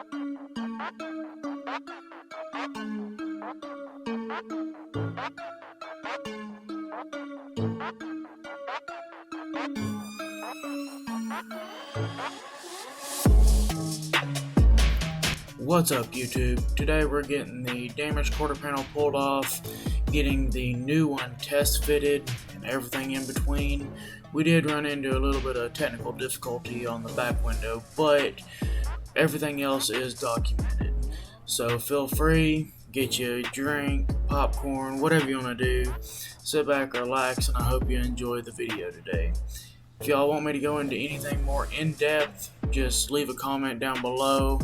What's up, YouTube? Today we're getting the damaged quarter panel pulled off, getting the new one test fitted, and everything in between. We did run into a little bit of technical difficulty on the back window, but everything else is documented. So feel free, get you a drink, popcorn, whatever you want to do. Sit back, relax, and I hope you enjoy the video today. If y'all want me to go into anything more in depth, just leave a comment down below.